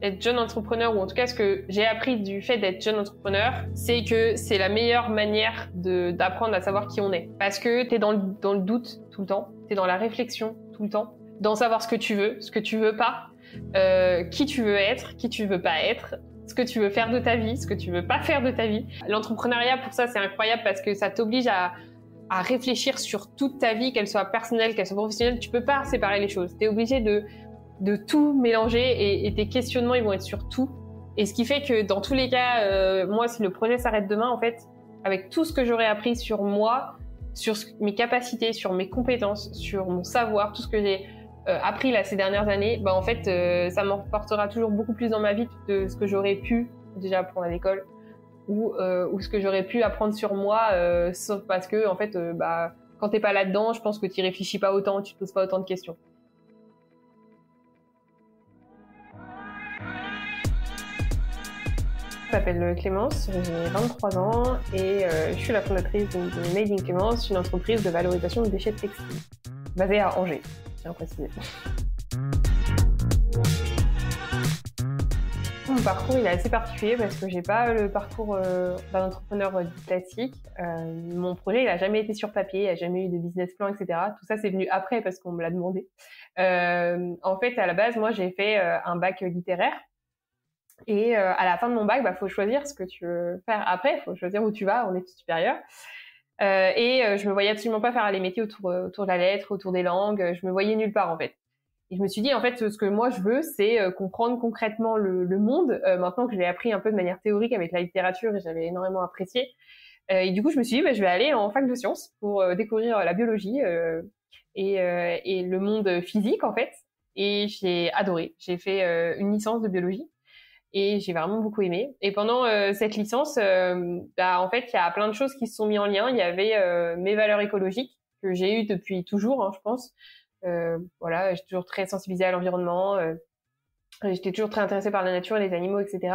être jeune entrepreneur, ou en tout cas ce que j'ai appris du fait d'être jeune entrepreneur, c'est que c'est la meilleure manière d'apprendre à savoir qui on est. Parce que t'es dans le doute tout le temps, t'es dans la réflexion tout le temps, dans savoir ce que tu veux pas, qui tu veux être, qui tu veux pas être, ce que tu veux faire de ta vie, ce que tu veux pas faire de ta vie. L'entrepreneuriat, pour ça, c'est incroyable parce que ça t'oblige à réfléchir sur toute ta vie, qu'elle soit personnelle, qu'elle soit professionnelle. Tu peux pas séparer les choses. T'es obligé de tout mélanger et tes questionnements, ils vont être sur tout. Et ce qui fait que dans tous les cas, moi, si le projet s'arrête demain, en fait, avec tout ce que j'aurais appris sur moi, sur mes capacités, sur mes compétences, sur mon savoir, tout ce que j'ai appris là ces dernières années, bah en fait, ça m'apportera toujours beaucoup plus dans ma vie que ce que j'aurais pu déjà apprendre à l'école ou ce que j'aurais pu apprendre sur moi, sauf parce que en fait, bah quand t'es pas là-dedans, je pense que t'y réfléchis pas autant, tu te poses pas autant de questions. Je m'appelle Clémence, j'ai 23 ans et je suis la fondatrice de Made in Clémence, une entreprise de valorisation de déchets textiles, basée à Angers, je tiens à préciser. Mon parcours il est assez particulier parce que j'ai pas le parcours d'un entrepreneur classique. Mon projet il a jamais été sur papier, il n'y a jamais eu de business plan, etc. Tout ça c'est venu après parce qu'on me l'a demandé. En fait à la base moi j'ai fait un bac littéraire. Et à la fin de mon bac, bah faut choisir ce que tu veux faire après, faut choisir où tu vas en études supérieures. Je me voyais absolument pas faire les métiers autour de la lettre, autour des langues. Je me voyais nulle part en fait. Et je me suis dit en fait ce que moi je veux, c'est comprendre concrètement le monde. Maintenant que je l'ai appris un peu de manière théorique avec la littérature et j'avais énormément apprécié. Et du coup je me suis dit bah, je vais aller en fac de sciences pour découvrir la biologie et le monde physique en fait. Et j'ai adoré. J'ai fait une licence de biologie. Et j'ai vraiment beaucoup aimé. Et pendant cette licence, bah, en fait, il y a plein de choses qui se sont mis en lien. Il y avait mes valeurs écologiques que j'ai eues depuis toujours, hein, je pense. Voilà, j'étais toujours très sensibilisée à l'environnement. J'étais toujours très intéressée par la nature et les animaux, etc.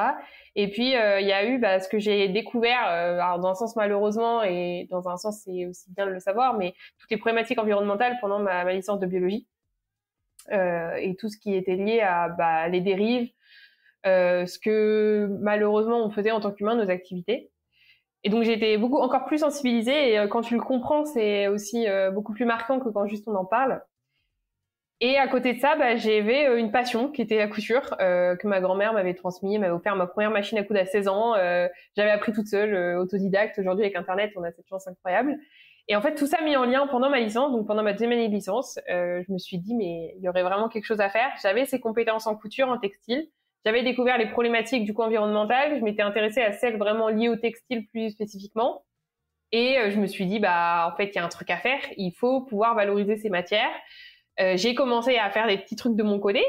Et puis, il y a eu ce que j'ai découvert, alors dans un sens malheureusement et dans un sens c'est aussi bien de le savoir, mais toutes les problématiques environnementales pendant ma licence de biologie et tout ce qui était lié à les dérives, ce que malheureusement on faisait en tant qu'humain, nos activités. Et donc j'ai été encore plus sensibilisée et quand tu le comprends, c'est aussi beaucoup plus marquant que quand juste on en parle. Et à côté de ça, j'avais une passion qui était la couture, que ma grand-mère m'avait transmise, m'avait offert ma première machine à coudre à 16 ans. J'avais appris toute seule, autodidacte. Aujourd'hui avec Internet, on a cette chance incroyable. Et en fait, tout ça mis en lien pendant ma licence, donc pendant ma deuxième année de licence, je me suis dit mais il y aurait vraiment quelque chose à faire. J'avais ces compétences en couture, en textile. J'avais découvert les problématiques du coup environnementales. Je m'étais intéressée à celles vraiment liées au textile plus spécifiquement. Et je me suis dit en fait il y a un truc à faire. Il faut pouvoir valoriser ces matières. J'ai commencé à faire des petits trucs de mon côté.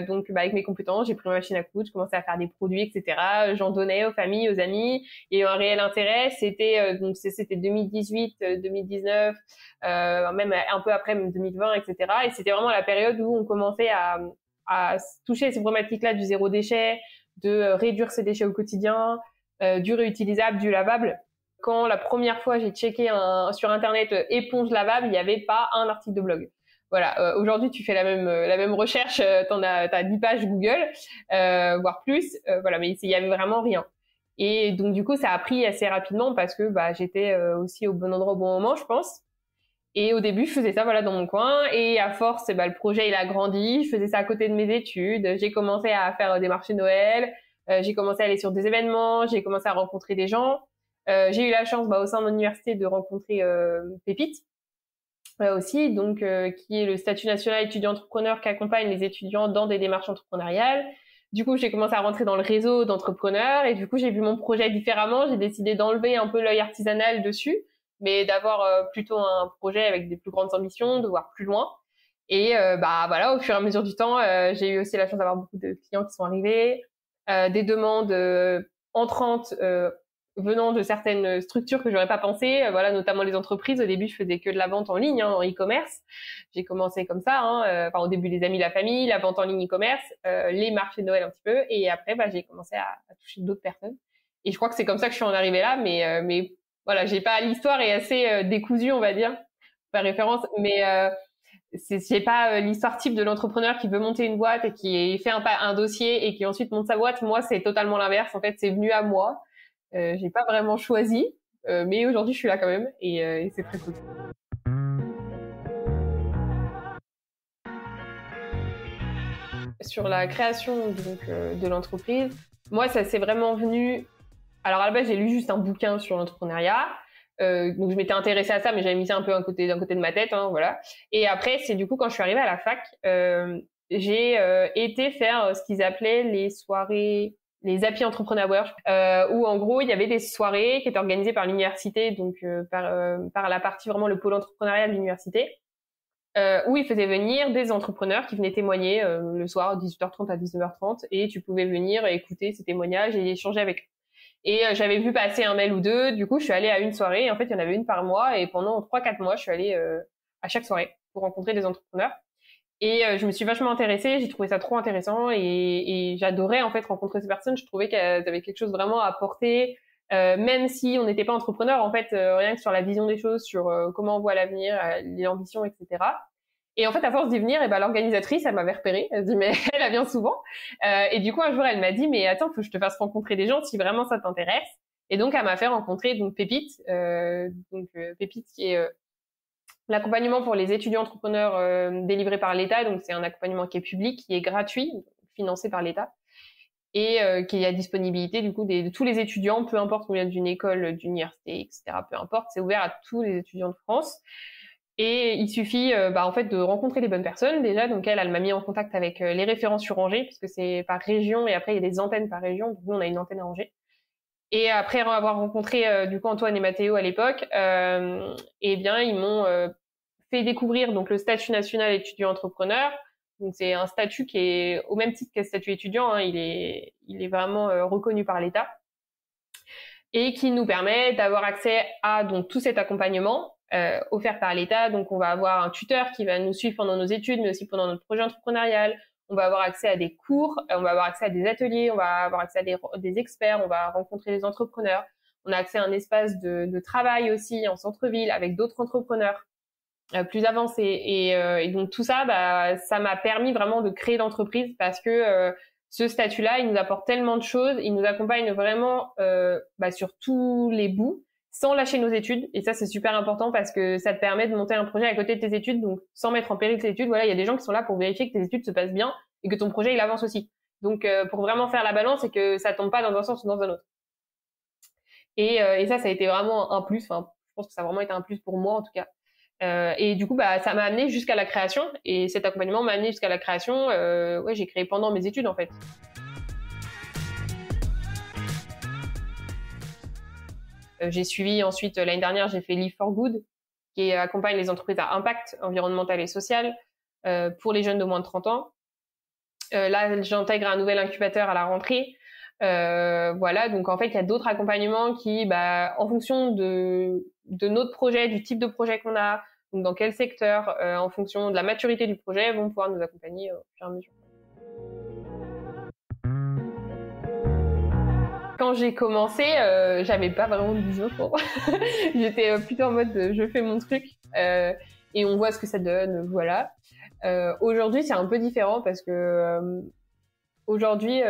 Donc avec mes compétences, j'ai pris ma machine à coudre, j'ai commencé à faire des produits, etc. J'en donnais aux familles, aux amis. Il y a eu un réel intérêt. C'était 2018, 2019, même un peu après, même 2020, etc. Et c'était vraiment la période où on commençait à toucher ces problématiques-là du zéro déchet, de réduire ses déchets au quotidien, du réutilisable, du lavable. Quand la première fois j'ai checké sur Internet éponge lavable, il n'y avait pas un article de blog. Voilà, aujourd'hui tu fais la même recherche, t'as 10 pages Google, voire plus, voilà, mais il y avait vraiment rien. Et donc du coup ça a pris assez rapidement parce que j'étais aussi au bon endroit au bon moment, je pense. Et au début je faisais ça dans mon coin et à force le projet il a grandi, je faisais ça à côté de mes études, j'ai commencé à faire des marchés Noël, j'ai commencé à aller sur des événements, j'ai commencé à rencontrer des gens. J'ai eu la chance au sein de mon université de rencontrer Pépite aussi, donc qui est le statut national étudiant-entrepreneur qui accompagne les étudiants dans des démarches entrepreneuriales. Du coup, j'ai commencé à rentrer dans le réseau d'entrepreneurs et du coup, j'ai vu mon projet différemment. J'ai décidé d'enlever un peu l'œil artisanal dessus, mais d'avoir plutôt un projet avec des plus grandes ambitions, de voir plus loin. Et voilà, au fur et à mesure du temps, j'ai eu aussi la chance d'avoir beaucoup de clients qui sont arrivés, des demandes entrantes venant de certaines structures que j'aurais pas pensé, voilà, notamment les entreprises. Au début, je faisais que de la vente en ligne, en e-commerce. J'ai commencé comme ça, au début les amis, la famille, la vente en ligne e-commerce, les marchés de Noël un petit peu, et après j'ai commencé à toucher d'autres personnes. Et je crois que c'est comme ça que je suis en arrivée là, mais voilà, l'histoire est assez décousue, on va dire, par référence, mais c'est pas l'histoire type de l'entrepreneur qui veut monter une boîte et qui fait un dossier et qui ensuite monte sa boîte. Moi, c'est totalement l'inverse. En fait, c'est venu à moi. J'ai pas vraiment choisi, mais aujourd'hui, je suis là quand même et c'est très cool. Sur la création donc de l'entreprise, moi, ça s'est vraiment venu. Alors à la base, j'ai lu juste un bouquin sur l'entrepreneuriat. Donc je m'étais intéressée à ça, mais j'avais mis ça un peu d'un côté de ma tête, hein, voilà. Et après, c'est du coup quand je suis arrivée à la fac, j'ai été faire ce qu'ils appelaient les soirées, les Happy Entrepreneur Hours, où en gros il y avait des soirées qui étaient organisées par l'université, donc par la partie vraiment le pôle entrepreneurial de l'université, où ils faisaient venir des entrepreneurs qui venaient témoigner le soir 18h30 à 19h30, et tu pouvais venir écouter ces témoignages et échanger avec eux. Et j'avais vu passer un mail ou deux, du coup je suis allée à une soirée, et en fait il y en avait une par mois, et pendant 3-4 mois je suis allée à chaque soirée pour rencontrer des entrepreneurs. Et je me suis vachement intéressée, j'ai trouvé ça trop intéressant, et j'adorais en fait rencontrer ces personnes. Je trouvais qu'elles avaient quelque chose vraiment à apporter, même si on n'était pas entrepreneur, en fait, rien que sur la vision des choses, sur comment on voit l'avenir, les ambitions, etc. Et en fait, à force d'y venir, et ben l'organisatrice, elle m'avait repérée. Elle dit mais elle vient souvent. Et du coup, un jour, elle m'a dit mais attends, faut que je te fasse rencontrer des gens si vraiment ça t'intéresse. Et donc, elle m'a fait rencontrer donc Pépite, Pépite qui est l'accompagnement pour les étudiants entrepreneurs délivré par l'État. Donc, c'est un accompagnement qui est public, qui est gratuit, financé par l'État, et qui est à disponibilité du coup de tous les étudiants, peu importe qu'on vient d'une école, d'université, etc. Peu importe, c'est ouvert à tous les étudiants de France. Et il suffit en fait de rencontrer les bonnes personnes déjà. Donc elle m'a mis en contact avec les référents sur Angers, puisque c'est par région, et après il y a des antennes par région. Donc nous on a une antenne à Angers. Et après avoir rencontré du coup Antoine et Mathéo à l'époque, eh bien ils m'ont fait découvrir donc le statut national étudiant entrepreneur. Donc c'est un statut qui est au même titre que le statut étudiant, hein, il est vraiment reconnu par l'État, et qui nous permet d'avoir accès à donc tout cet accompagnement offert par l'État. Donc on va avoir un tuteur qui va nous suivre pendant nos études, mais aussi pendant notre projet entrepreneurial. On va avoir accès à des cours, on va avoir accès à des ateliers, on va avoir accès à des experts, on va rencontrer les entrepreneurs. On a accès à un espace de travail aussi en centre-ville avec d'autres entrepreneurs plus avancés. Et donc tout ça, ça m'a permis vraiment de créer l'entreprise, parce que ce statut-là, il nous apporte tellement de choses, il nous accompagne vraiment sur tous les bouts, sans lâcher nos études. Et ça, c'est super important, parce que ça te permet de monter un projet à côté de tes études, donc sans mettre en péril tes études. Voilà, il y a des gens qui sont là pour vérifier que tes études se passent bien et que ton projet, il avance aussi. Donc, pour vraiment faire la balance et que ça tombe pas dans un sens ou dans un autre. Et ça a été vraiment un plus. Enfin, je pense que ça a vraiment été un plus pour moi, en tout cas. Et du coup, ça m'a amené jusqu'à la création. Et cet accompagnement m'a amené jusqu'à la création. Ouais, j'ai créé pendant mes études, en fait. J'ai suivi ensuite, l'année dernière, j'ai fait Live for Good, qui accompagne les entreprises à impact environnemental et social pour les jeunes de moins de 30 ans. Là, j'intègre un nouvel incubateur à la rentrée. Voilà, donc en fait, il y a d'autres accompagnements qui, en fonction de notre projet, du type de projet qu'on a, donc dans quel secteur, en fonction de la maturité du projet, vont pouvoir nous accompagner au fur et à mesure. Quand j'ai commencé, j'avais pas vraiment de vision. J'étais plutôt en mode je fais mon truc et on voit ce que ça donne, voilà. Aujourd'hui, c'est un peu différent, parce que aujourd'hui,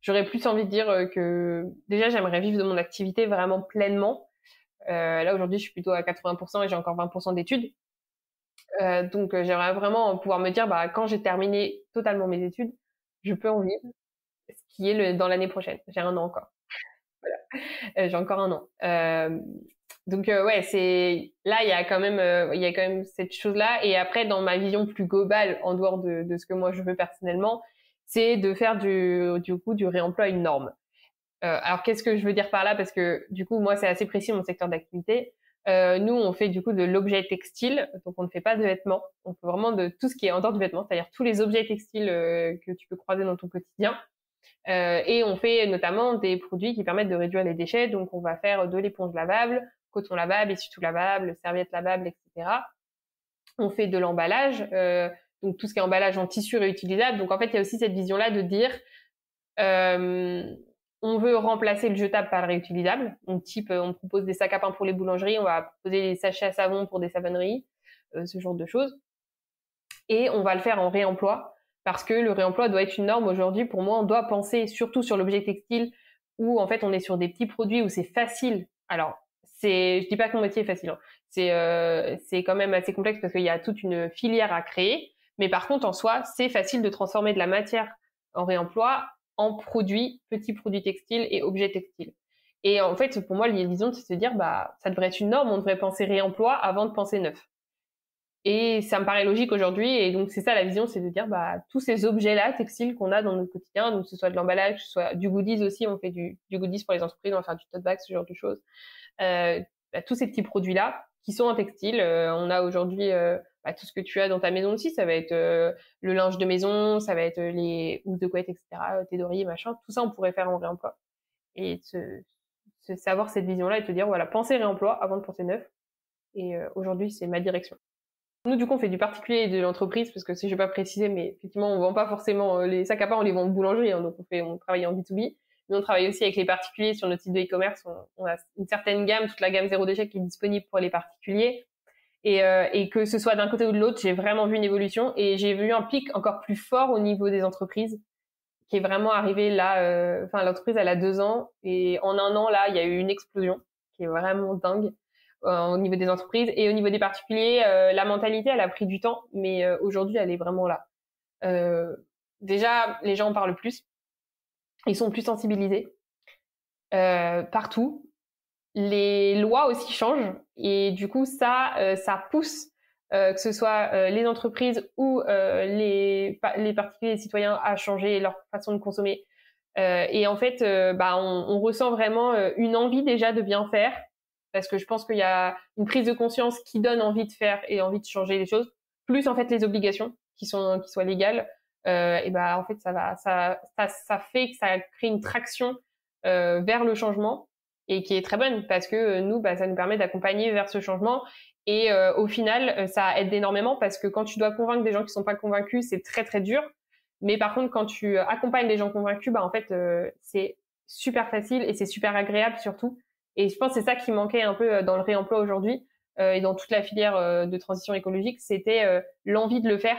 j'aurais plus envie de dire que déjà j'aimerais vivre de mon activité vraiment pleinement. Là aujourd'hui, je suis plutôt à 80% et j'ai encore 20% d'études. Donc j'aimerais vraiment pouvoir me dire quand j'ai terminé totalement mes études, je peux en vivre, ce qui est dans l'année prochaine. J'ai un an encore. Voilà. J'ai encore un an. Donc ouais, c'est là il y a quand même cette chose-là. Et après, dans ma vision plus globale, en dehors de ce que moi je veux personnellement, c'est de faire du coup du réemploi une norme. Alors qu'est-ce que je veux dire par là? Parce que du coup moi c'est assez précis mon secteur d'activité. Nous on fait du coup de l'objet textile, donc on ne fait pas de vêtements. On fait vraiment de tout ce qui est en dehors du vêtement, c'est-à-dire tous les objets textiles que tu peux croiser dans ton quotidien. Et on fait notamment des produits qui permettent de réduire les déchets. Donc on va faire de l'éponge lavable, coton lavable, essuie-tout lavable, serviette lavable, etc. On fait de l'emballage, donc tout ce qui est emballage en tissu réutilisable. Donc en fait il y a aussi cette vision-là de dire on veut remplacer le jetable par le réutilisable. Donc type on propose des sacs à pain pour les boulangeries, on va proposer des sachets à savon pour des savonneries, ce genre de choses. et on va le faire en réemploi parce que le réemploi doit être une norme aujourd'hui. Pour moi, on doit penser surtout sur l'objet textile où en fait on est sur des petits produits où c'est facile. Alors, je dis pas que mon métier est facile, hein. C'est quand même assez complexe parce qu'il y a toute une filière à créer. Mais par contre, en soi, c'est facile de transformer de la matière en réemploi en produits, petits produits textiles et objets textiles. Et en fait, pour moi, l'idée, c'est de se dire, bah, ça devrait être une norme, on devrait penser réemploi avant de penser neuf. Et ça me paraît logique aujourd'hui. Et donc, c'est ça la vision, c'est de dire, bah, tous ces objets-là, textiles qu'on a dans notre quotidien, donc que ce soit de l'emballage, que ce soit du goodies aussi, on fait du goodies pour les entreprises, on va faire du tote bag, ce genre de choses. Bah, tous ces petits produits-là, qui sont en textile, on a aujourd'hui bah, tout ce que tu as dans ta maison aussi, ça va être le linge de maison, ça va être les housses de couette, etc., tes d'oreiller, machin, tout ça, on pourrait faire en réemploi. Et savoir cette vision-là et te dire, voilà, penser réemploi avant de penser neuf. Et aujourd'hui, c'est ma direction. Nous, du coup, on fait du particulier et de l'entreprise, parce que si je vais pas préciser, mais effectivement, on vend pas forcément les sacs à pain, on les vend en boulangerie, hein, donc on travaille en B2B. Mais on travaille aussi avec les particuliers sur notre site de e-commerce. On a une certaine gamme, toute la gamme zéro déchet qui est disponible pour les particuliers. Et que ce soit d'un côté ou de l'autre, j'ai vraiment vu une évolution et j'ai vu un pic encore plus fort au niveau des entreprises qui est vraiment arrivé là. Enfin, l'entreprise, elle a 2 ans et en 1 an, là, il y a eu une explosion qui est vraiment dingue au niveau des entreprises et au niveau des particuliers. La mentalité, elle a pris du temps, mais aujourd'hui, elle est vraiment là. Déjà, les gens en parlent plus, ils sont plus sensibilisés partout. Les lois aussi changent et du coup, ça pousse que ce soit les entreprises ou les particuliers, les citoyens à changer leur façon de consommer. Et en fait, bah, on ressent vraiment une envie déjà de bien faire, parce que je pense qu'il y a une prise de conscience qui donne envie de faire et envie de changer les choses, plus en fait les obligations qui soient légales. Et bah en fait ça fait que ça crée une traction vers le changement et qui est très bonne parce que nous, bah, ça nous permet d'accompagner vers ce changement. Et au final, ça aide énormément parce que quand tu dois convaincre des gens qui sont pas convaincus, c'est très très dur. Mais par contre, quand tu accompagnes des gens convaincus, bah en fait, c'est super facile et c'est super agréable surtout. Et je pense que c'est ça qui manquait un peu dans le réemploi aujourd'hui et dans toute la filière de transition écologique, c'était l'envie de le faire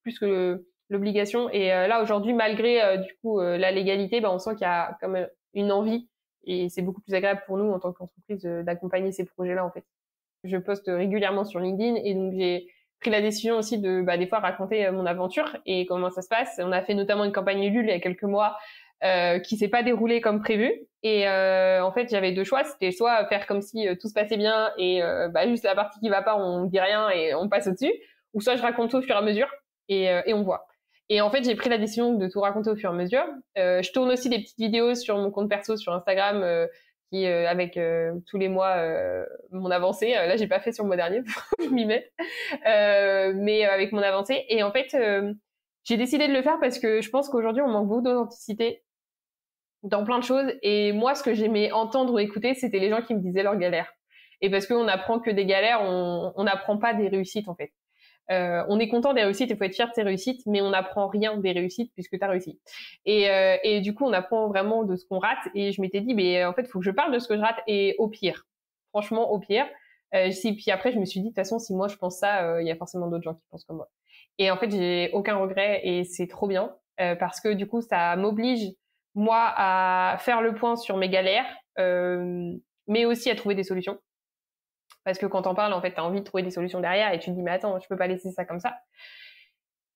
plus que l'obligation. Et là aujourd'hui, malgré du coup la légalité, bah on sent qu'il y a quand même une envie et c'est beaucoup plus agréable pour nous en tant qu'entreprise d'accompagner ces projets-là en fait. Je poste régulièrement sur LinkedIn et donc j'ai pris la décision aussi de bah, des fois raconter mon aventure et comment ça se passe. On a fait notamment une campagne Ulule il y a quelques mois qui s'est pas déroulée comme prévu et en fait j'avais 2 choix, c'était soit faire comme si tout se passait bien et bah, juste la partie qui va pas on dit rien et on passe au-dessus, ou soit je raconte tout au fur et à mesure et on voit. Et en fait j'ai pris la décision de tout raconter au fur et à mesure. Je tourne aussi des petites vidéos sur mon compte perso sur Instagram qui avec tous les mois mon avancée. Là j'ai pas fait sur le mois dernier, je m'y mets, mais avec mon avancée. Et en fait j'ai décidé de le faire parce que je pense qu'aujourd'hui on manque beaucoup d'authenticité dans plein de choses. Et moi, ce que j'aimais entendre ou écouter, c'était les gens qui me disaient leurs galères. Et parce qu'on apprend que des galères, on n'apprend pas des réussites en fait. On est content des réussites, il faut être fier de ses réussites, mais on n'apprend rien des réussites puisque tu as réussi. Et du coup, on apprend vraiment de ce qu'on rate. Et je m'étais dit, mais en fait, il faut que je parle de ce que je rate et au pire. Franchement, au pire. Puis après, je me suis dit, de toute façon, si moi je pense ça, il y a forcément d'autres gens qui pensent comme moi. Et en fait, j'ai aucun regret et c'est trop bien parce que du coup, ça m'oblige moi à faire le point sur mes galères, mais aussi à trouver des solutions. Parce que quand t'en parles, en fait, t'as envie de trouver des solutions derrière et tu te dis, mais attends, je peux pas laisser ça comme ça.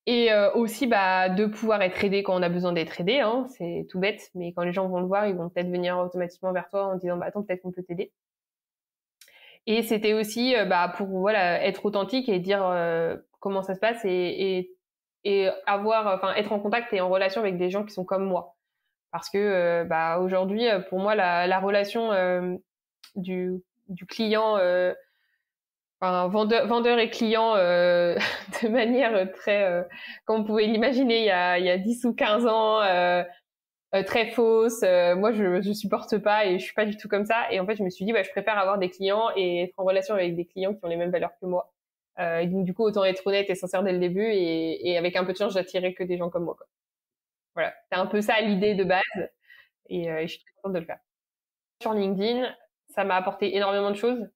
Et aussi, bah, de pouvoir être aidé quand on a besoin d'être aidé, hein, c'est tout bête, mais quand les gens vont le voir, ils vont peut-être venir automatiquement vers toi en disant, bah attends, peut-être qu'on peut t'aider. Et c'était aussi, bah, pour voilà, être authentique et dire comment ça se passe et avoir, enfin, être en contact et en relation avec des gens qui sont comme moi. Parce que bah aujourd'hui, pour moi, la relation du client, enfin, vendeur et client de manière très, comme on pouvait l'imaginer il y a 10 ou 15 ans, très fausse. Moi, je supporte pas et je suis pas du tout comme ça. Et en fait, je me suis dit, bah, je préfère avoir des clients et être en relation avec des clients qui ont les mêmes valeurs que moi. Et donc, du coup, autant être honnête et sincère dès le début et avec un peu de chance, j'attirerai que des gens comme moi, quoi. Voilà, c'est un peu ça l'idée de base et je suis très contente de le faire. Sur LinkedIn, ça m'a apporté énormément de choses.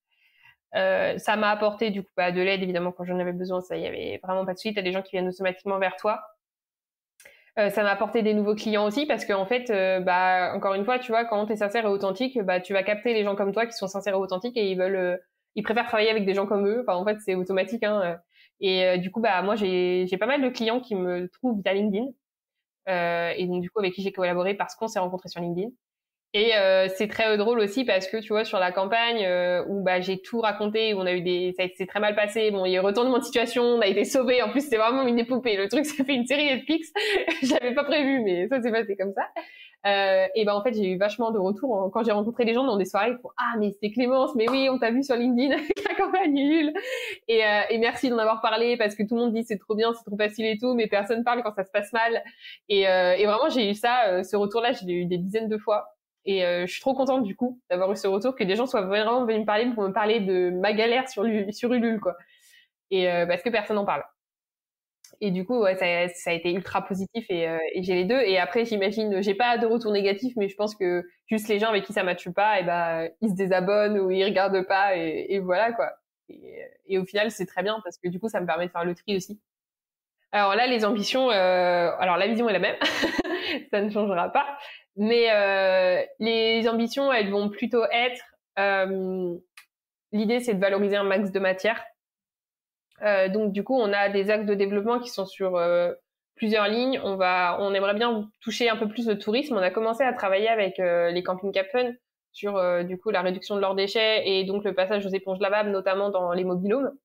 Ça m'a apporté du coup de l'aide évidemment quand j'en avais besoin, ça y avait vraiment pas de suite. T'as des gens qui viennent automatiquement vers toi. Ça m'a apporté des nouveaux clients aussi parce qu'en fait, encore une fois, tu vois, quand t'es sincère et authentique, tu vas capter les gens comme toi qui sont sincères et authentiques et ils préfèrent travailler avec des gens comme eux. Enfin, en fait, c'est automatique, hein. Et du coup, moi, j'ai pas mal de clients qui me trouvent via LinkedIn. Et donc, du coup, avec qui j'ai collaboré parce qu'on s'est rencontrés sur LinkedIn. Et c'est très drôle aussi parce que tu vois sur la campagne où j'ai tout raconté, où on a eu ça s'est très mal passé, bon il y a eu retournement de situation, on a été sauvés, en plus c'est vraiment une épopée, le truc ça fait une série Netflix, j'avais pas prévu mais ça s'est passé comme ça. Et en fait j'ai eu vachement de retours quand j'ai rencontré les gens dans des soirées, ils font ah mais c'était Clémence, mais oui on t'a vu sur LinkedIn avec la campagne nulle et merci d'en avoir parlé parce que tout le monde dit c'est trop bien, c'est trop facile et tout, mais personne parle quand ça se passe mal et vraiment j'ai eu ça, ce retour là je l'ai eu des dizaines de fois. Et je suis trop contente du coup d'avoir eu ce retour, que des gens soient vraiment venus me parler pour me parler de ma galère sur Ulule quoi. Et parce que personne n'en parle. Et du coup ouais, ça a été ultra positif et j'ai les deux. Et après j'imagine, j'ai pas de retour négatif, mais je pense que juste les gens avec qui ça matche pas, ils se désabonnent ou ils regardent pas et voilà quoi. Et au final c'est très bien parce que du coup ça me permet de faire le tri aussi. Alors là les ambitions, alors la vision est la même, ça ne changera pas. Mais les ambitions, elles vont plutôt être... l'idée, c'est de valoriser un max de matière. Donc, du coup, on a des axes de développement qui sont sur plusieurs lignes. On aimerait bien toucher un peu plus le tourisme. On a commencé à travailler avec les camping Cap Fun sur, du coup, la réduction de leurs déchets et donc le passage aux éponges lavables, notamment dans les mobil-homes.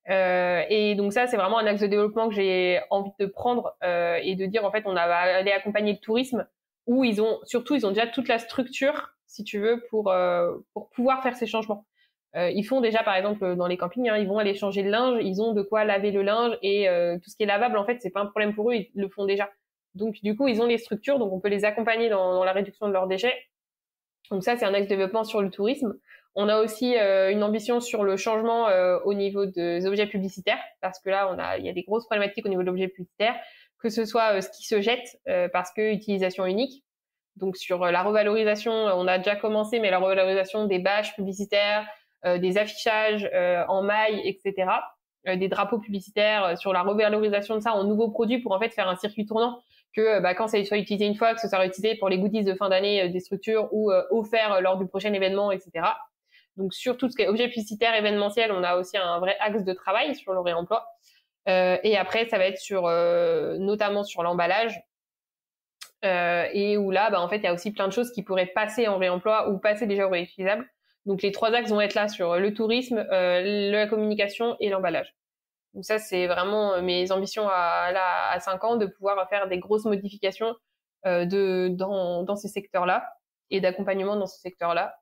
Et donc ça, c'est vraiment un axe de développement que j'ai envie de prendre et de dire, en fait, on va aller accompagner le tourisme où ils ont déjà toute la structure, si tu veux, pour pouvoir faire ces changements. Ils font déjà, par exemple, dans les campings, ils vont aller changer le linge, ils ont de quoi laver le linge et tout ce qui est lavable, en fait, c'est pas un problème pour eux, ils le font déjà. Donc, du coup, ils ont les structures, donc on peut les accompagner dans la réduction de leurs déchets. Donc ça, c'est un axe de développement sur le tourisme. On a aussi une ambition sur le changement au niveau des objets publicitaires, parce que là, il y a des grosses problématiques au niveau de l'objet publicitaire, que ce soit ce qui se jette parce que utilisation unique. Donc sur la revalorisation, on a déjà commencé, mais la revalorisation des bâches publicitaires, des affichages en maille, etc., des drapeaux publicitaires, sur la revalorisation de ça en nouveaux produits pour en fait faire un circuit tournant que quand ça soit utilisé une fois, que ce soit réutilisé pour les goodies de fin d'année des structures ou offert lors du prochain événement, etc. Donc sur tout ce qui est objet publicitaire événementiel, on a aussi un vrai axe de travail sur le réemploi. Et après, ça va être notamment sur l'emballage. Et où là, en fait, il y a aussi plein de choses qui pourraient passer en réemploi ou passer déjà au réutilisable. Donc les 3 axes vont être là sur le tourisme, la communication et l'emballage. Donc ça, c'est vraiment mes ambitions à 5 ans, de pouvoir faire des grosses modifications dans ces secteurs-là et d'accompagnement dans ces secteurs-là.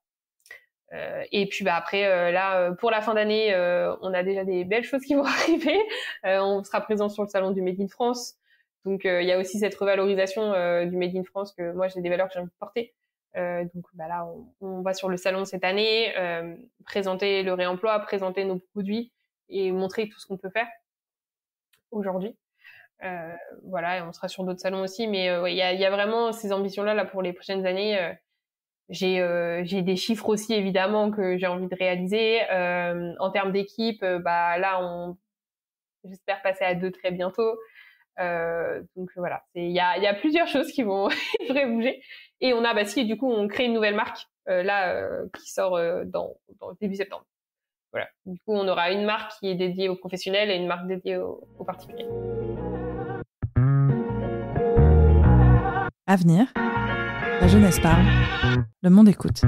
Et puis après, là, pour la fin d'année, on a déjà des belles choses qui vont arriver. On sera présent sur le salon du Made in France. Donc il y a aussi cette revalorisation du Made in France que moi j'ai des valeurs que j'ai envie de porter. Donc là, on va sur le salon cette année, présenter le réemploi, présenter nos produits et montrer tout ce qu'on peut faire aujourd'hui. Voilà, et on sera sur d'autres salons aussi, mais il y a vraiment ces ambitions-là là pour les prochaines années. J'ai des chiffres aussi évidemment que j'ai envie de réaliser. En termes d'équipe, là, j'espère passer à 2 très bientôt. Donc voilà, il y a plusieurs choses qui vont devraient bouger. Et on a du coup on crée une nouvelle marque qui sort dans début septembre. Voilà. Du coup, on aura une marque qui est dédiée aux professionnels et une marque dédiée aux particuliers. Avenir, la jeunesse parle, le monde écoute.